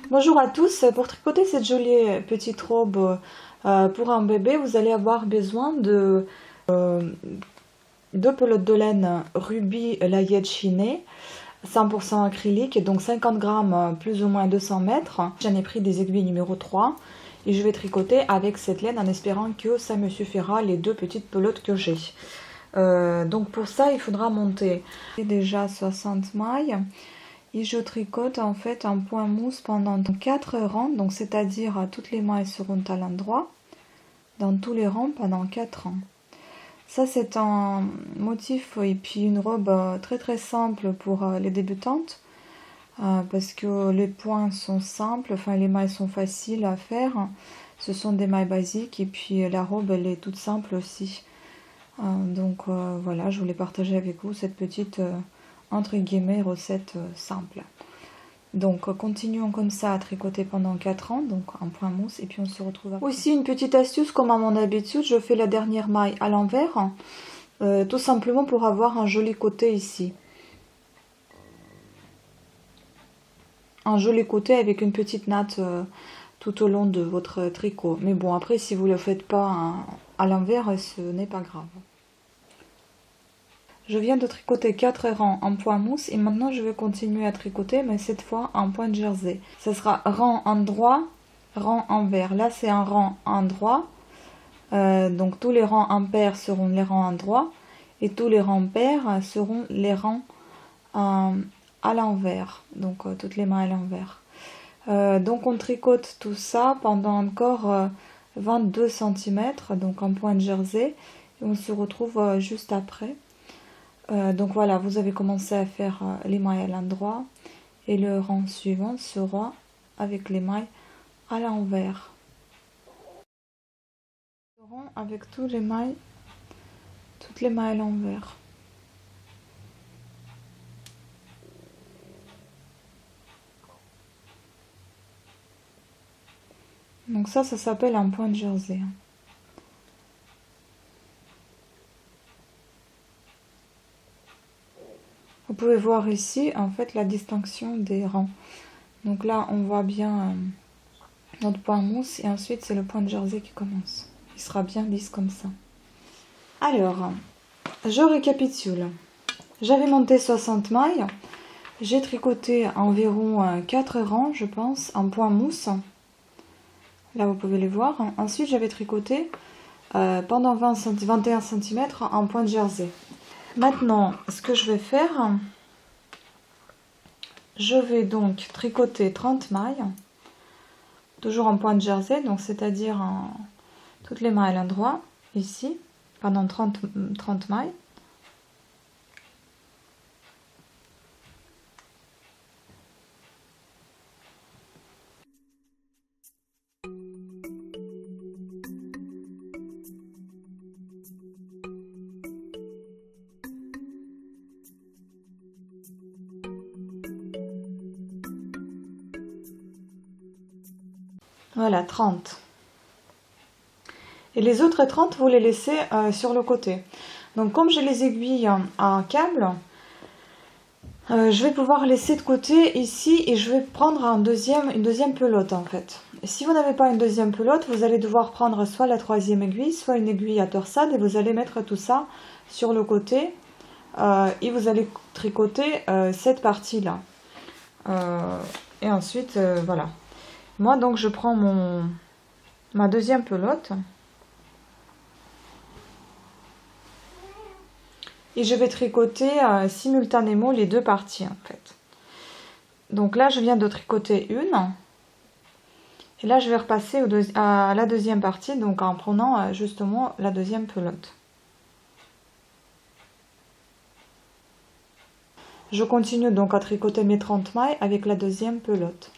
Bonjour à tous, pour tricoter cette jolie petite robe pour un bébé, vous allez avoir besoin de deux pelotes de laine rubis layette chinée, 100% acrylique, donc 50 grammes plus ou moins 200 mètres. J'en ai pris des aiguilles numéro 3 et je vais tricoter avec cette laine en espérant que ça me suffira les deux petites pelotes que j'ai. Donc pour ça, il faudra monter déjà 60 mailles. Et je tricote en fait un point mousse pendant 4 rangs, donc c'est-à-dire toutes les mailles seront à l'endroit, dans tous les rangs pendant 4 rangs. Ça c'est un motif et puis une robe très très simple pour les débutantes, parce que les points sont simples, enfin les mailles sont faciles à faire, ce sont des mailles basiques et puis la robe elle est toute simple aussi. Donc voilà, je voulais partager avec vous cette petite entre guillemets recette simple. Donc continuons comme ça à tricoter pendant 4 ans, donc un point mousse et puis on se retrouve après. Aussi une petite astuce, comme à mon habitude, je fais la dernière maille à l'envers, tout simplement pour avoir un joli côté ici. Un joli côté avec une petite natte tout au long de votre tricot. Mais bon, après si vous ne le faites pas à l'envers, ce n'est pas grave. Je viens de tricoter 4 rangs en point mousse et maintenant je vais continuer à tricoter, mais cette fois en point de jersey. Ce sera rang endroit, rang envers. Là c'est un rang endroit, donc tous les rangs impairs seront les rangs endroits et tous les rangs pairs seront les rangs à l'envers, donc toutes les mains à l'envers. Donc on tricote tout ça pendant encore 22 cm, donc en point de jersey, et on se retrouve juste après. Donc voilà, vous avez commencé à faire les mailles à l'endroit et le rang suivant sera avec les mailles à l'envers. Le rang avec toutes les mailles à l'envers. Donc ça s'appelle un point de jersey. Vous pouvez voir ici en fait la distinction des rangs. Donc là on voit bien notre point mousse et ensuite c'est le point de jersey qui commence. Il sera bien lisse comme ça. Alors, je récapitule. J'avais monté 60 mailles. J'ai tricoté environ 4 rangs, je pense, en point mousse. Là, vous pouvez les voir. Ensuite, j'avais tricoté pendant 21 cm en point de jersey. Maintenant, ce que je vais faire, je vais donc tricoter 30 mailles, toujours en point de jersey, donc c'est-à-dire toutes les mailles à l'endroit, ici, pendant 30 mailles. Voilà, 30. Et les autres 30, vous les laissez sur le côté. Donc comme j'ai les aiguilles à câble, je vais pouvoir laisser de côté ici et je vais prendre une deuxième pelote en fait. Et si vous n'avez pas une deuxième pelote, vous allez devoir prendre soit la troisième aiguille, soit une aiguille à torsade et vous allez mettre tout ça sur le côté et vous allez tricoter cette partie-là. Et ensuite, voilà. Moi donc je prends ma deuxième pelote. Et je vais tricoter simultanément les deux parties en fait. Donc là je viens de tricoter une. Et là je vais repasser à la deuxième partie, donc en prenant justement la deuxième pelote. Je continue donc à tricoter mes 30 mailles avec la deuxième pelote.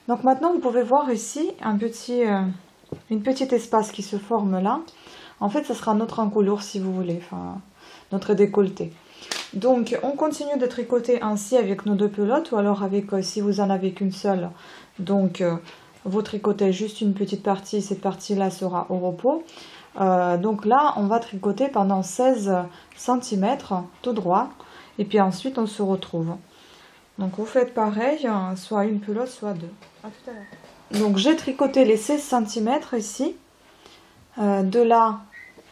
Donc maintenant, vous pouvez voir ici une petite espace qui se forme là. En fait, ce sera notre encolure si vous voulez, enfin, notre décolleté. Donc, on continue de tricoter ainsi avec nos deux pelotes, ou alors avec, si vous en avez qu'une seule, donc vous tricotez juste une petite partie, cette partie-là sera au repos. Donc là, on va tricoter pendant 16 cm tout droit, et puis ensuite on se retrouve. Donc vous faites pareil, soit une pelote, soit deux. À tout à l'heure. Donc j'ai tricoté les 16 cm ici, de là,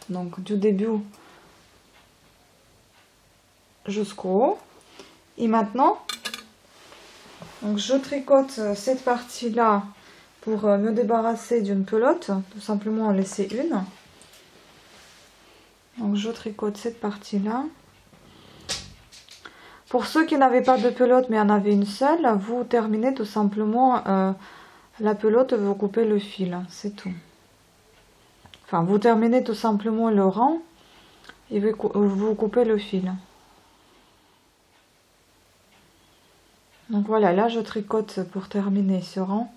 donc du début jusqu'au haut. Et maintenant, donc je tricote cette partie-là pour me débarrasser d'une pelote, tout simplement en laisser une. Donc je tricote cette partie-là. Pour ceux qui n'avaient pas de pelote mais en avaient une seule, vous terminez tout simplement la pelote, vous coupez le fil, c'est tout. Enfin, vous terminez tout simplement le rang et vous coupez le fil. Donc voilà, là je tricote pour terminer ce rang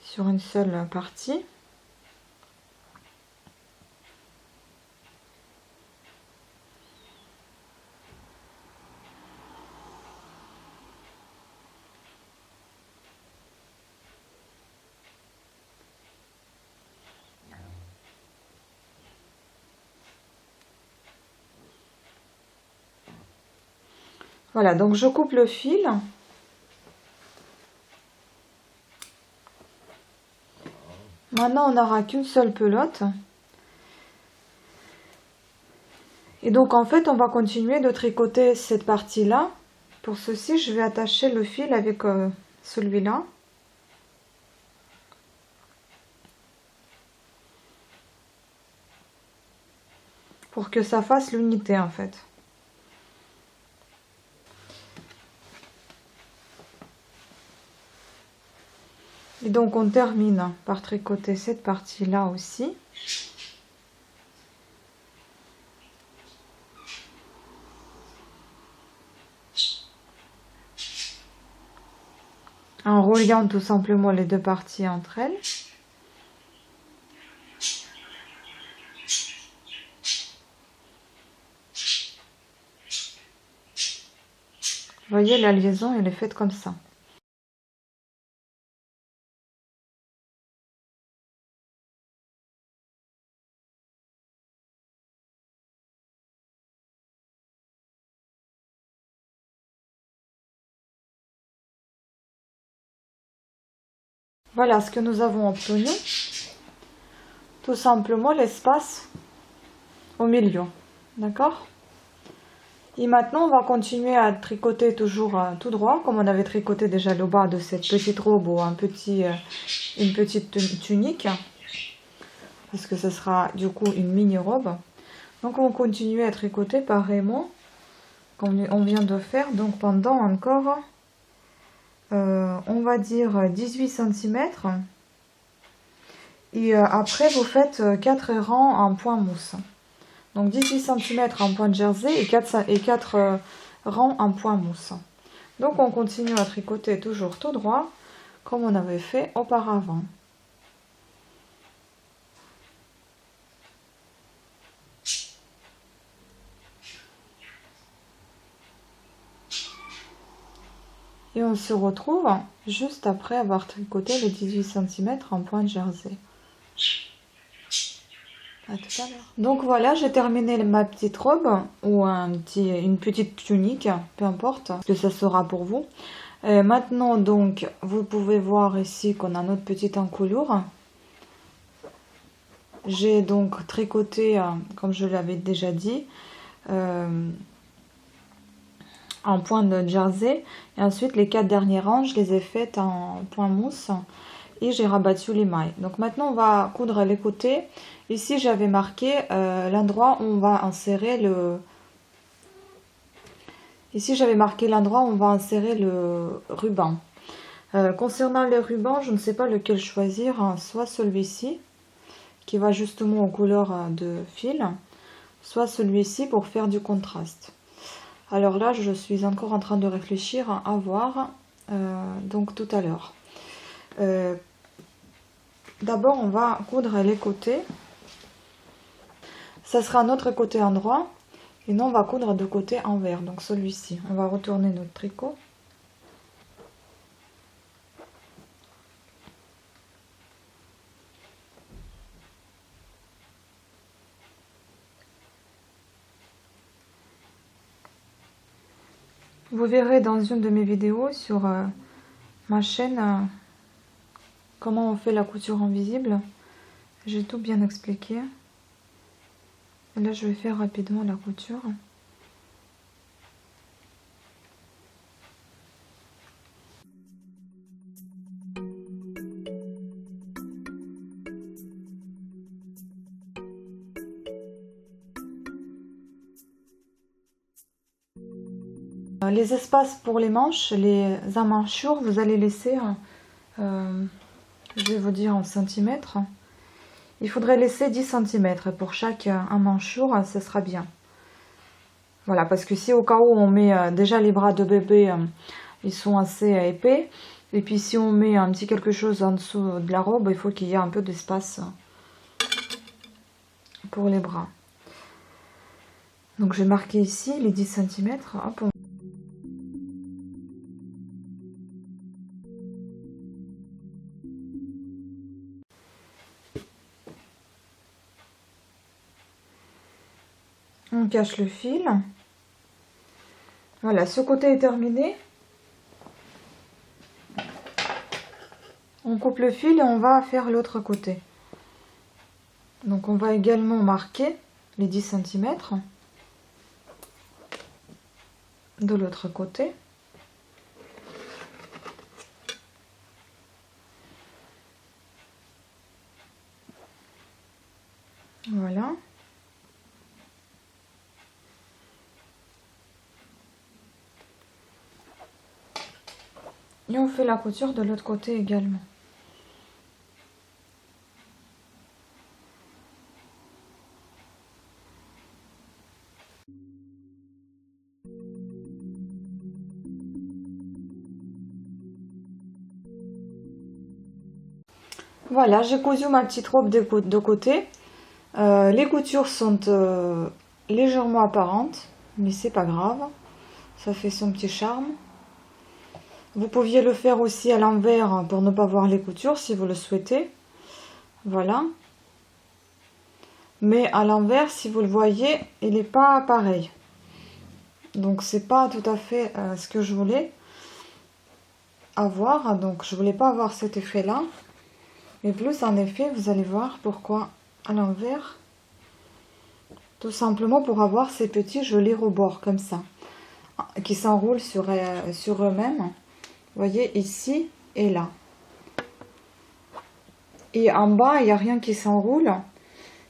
sur une seule partie. Voilà, donc je coupe le fil. Maintenant, on n'aura qu'une seule pelote. Et donc, en fait, on va continuer de tricoter cette partie-là. Pour ceci, je vais attacher le fil avec celui-là. Pour que ça fasse l'unité, en fait. Et donc on termine par tricoter cette partie-là aussi. En reliant tout simplement les deux parties entre elles. Vous voyez, la liaison, elle est faite comme ça. Voilà ce que nous avons obtenu. Tout simplement l'espace au milieu. D'accord ? Et maintenant, on va continuer à tricoter toujours tout droit, comme on avait tricoté déjà le bas de cette petite robe ou une petite tunique. Parce que ce sera du coup une mini-robe. Donc on continue à tricoter pareillement, comme on vient de faire. Donc pendant encore, on va dire 18 cm. Et après, vous faites 4 rangs en point mousse. Donc 18 cm en point jersey et 4 rangs en point mousse. Donc on continue à tricoter toujours tout droit, comme on avait fait auparavant. Et on se retrouve juste après avoir tricoté les 18 cm en point jersey. À tout à l'heure. Donc voilà, j'ai terminé ma petite robe ou une petite tunique, peu importe ce que ça sera pour vous. Maintenant, donc, vous pouvez voir ici qu'on a notre petite encolure. J'ai donc tricoté, comme je l'avais déjà dit, en point de jersey. Et ensuite, les 4 derniers rangs, je les ai faites en point mousse. Et j'ai rabattu les mailles. Donc maintenant, on va coudre les côtés. Ici, j'avais marqué l'endroit où on va insérer le... Ici, j'avais marqué l'endroit où on va insérer le ruban. Concernant les rubans, je ne sais pas lequel choisir. Hein, soit celui-ci, qui va justement aux couleurs de fil, soit celui-ci pour faire du contraste. Alors là, je suis encore en train de réfléchir à voir, donc tout à l'heure. D'abord, on va coudre les côtés. Ça sera notre côté endroit. Et nous, on va coudre de côté envers. Donc celui-ci. On va retourner notre tricot. Vous verrez dans une de mes vidéos sur ma chaîne comment on fait la couture invisible. J'ai tout bien expliqué. Et là, je vais faire rapidement la couture. Les espaces pour les manches, les emmanchures, vous allez laisser, je vais vous dire en centimètres. Il faudrait laisser 10 cm pour chaque emmanchure, ce sera bien. Voilà, parce que si au cas où on met déjà les bras de bébé, ils sont assez épais. Et puis si on met un petit quelque chose en dessous de la robe, il faut qu'il y ait un peu d'espace pour les bras. Donc je vais marquer ici les 10 cm. Hop. On cache le fil. Voilà, ce côté est terminé. On coupe le fil et on va faire l'autre côté. Donc on va également marquer les 10 cm de l'autre côté. Voilà. Et on fait la couture de l'autre côté également. Voilà, j'ai cousu ma petite robe de côté. Les coutures sont légèrement apparentes, mais c'est pas grave. Ça fait son petit charme. Vous pouviez le faire aussi à l'envers pour ne pas voir les coutures si vous le souhaitez. Voilà. Mais à l'envers, si vous le voyez, il n'est pas pareil. Donc c'est pas tout à fait ce que je voulais avoir. Donc je voulais pas avoir cet effet-là. Mais plus en effet, vous allez voir pourquoi à l'envers. Tout simplement pour avoir ces petits jolis rebords comme ça, qui s'enroulent sur eux-mêmes. Vous voyez, ici et là. Et en bas, il n'y a rien qui s'enroule,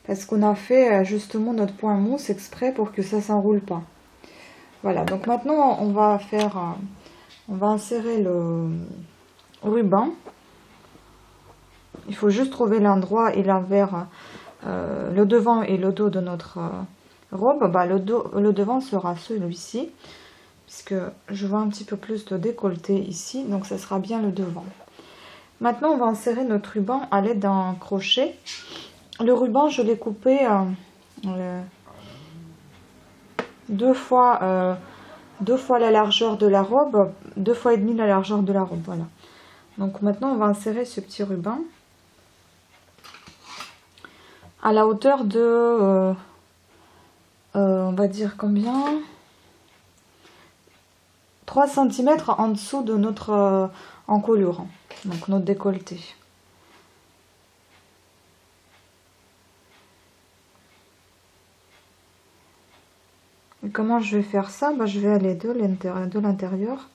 parce qu'on a fait justement notre point mousse exprès pour que ça ne s'enroule pas. Voilà, donc maintenant, on va insérer le ruban. Il faut juste trouver l'endroit et l'envers, le devant et le dos de notre robe. Bah, le devant sera celui-ci, puisque je vois un petit peu plus de décolleté ici, donc ça sera bien le devant. Maintenant, on va insérer notre ruban à l'aide d'un crochet. Le ruban, je l'ai coupé deux fois la largeur de la robe, 2,5 fois la largeur de la robe. Voilà. Donc maintenant, on va insérer ce petit ruban à la hauteur de, on va dire combien, 3 cm en dessous de notre encolure, donc notre décolleté. Et comment je vais faire ça? Bah, je vais aller de l'intérieur.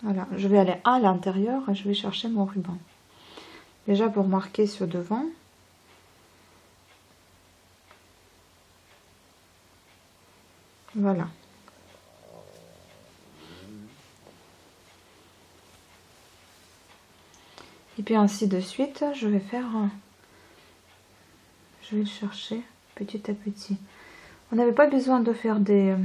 Voilà, je vais aller à l'intérieur et je vais chercher mon ruban. Déjà pour marquer sur devant. Voilà. Et puis ainsi de suite, je vais le chercher petit à petit. On n'avait pas besoin de faire des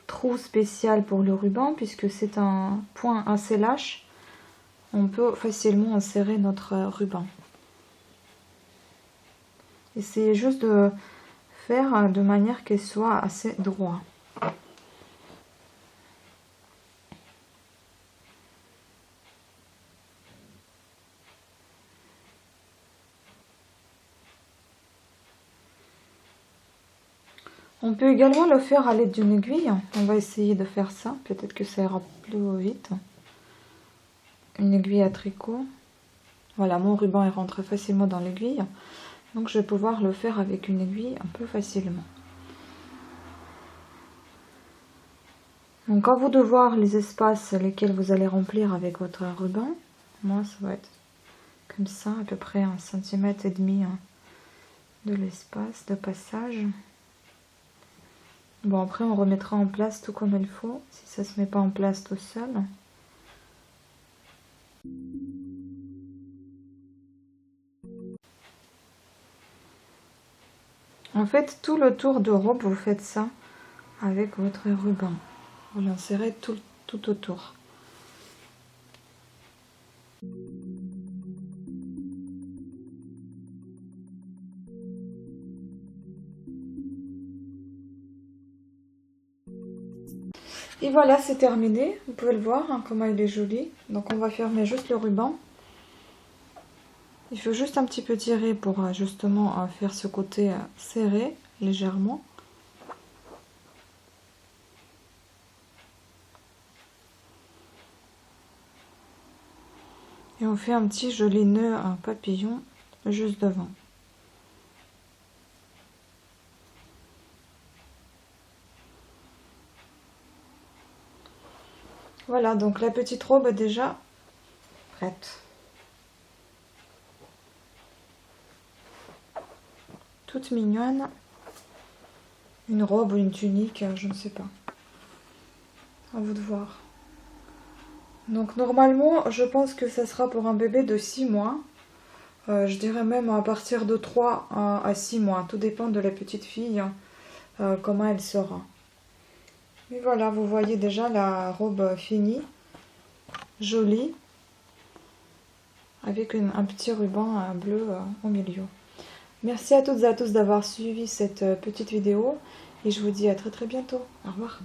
trou spécial pour le ruban puisque c'est un point assez lâche. On peut facilement insérer notre ruban. Essayez juste de faire de manière qu'elle soit assez droit. On peut également le faire à l'aide d'une aiguille. On va essayer de faire ça. Peut-être que ça ira plus vite. Une aiguille à tricot. Voilà, mon ruban est rentré facilement dans l'aiguille. Donc je vais pouvoir le faire avec une aiguille un peu facilement. Donc à vous de voir les espaces lesquels vous allez remplir avec votre ruban. Moi ça va être comme ça, à peu près 1,5 cm de l'espace de passage. Bon, après on remettra en place tout comme il faut, si ça se met pas en place tout seul. En fait, tout le tour de robe, vous faites ça avec votre ruban. Vous l'insérez tout autour. Et voilà, c'est terminé. Vous pouvez le voir, hein, comment il est joli. Donc on va fermer juste le ruban. Il faut juste un petit peu tirer pour justement faire ce côté serré légèrement. Et on fait un petit joli nœud, un papillon juste devant. Voilà, donc la petite robe est déjà prête. Toute mignonne. Une robe ou une tunique, je ne sais pas. À vous de voir. Donc normalement, je pense que ça sera pour un bébé de 6 mois. Je dirais même à partir de 3 à 6 mois. Tout dépend de la petite fille, comment elle sera. Et voilà, vous voyez déjà la robe finie, jolie, avec un petit ruban bleu au milieu. Merci à toutes et à tous d'avoir suivi cette petite vidéo et je vous dis à très bientôt. Au revoir.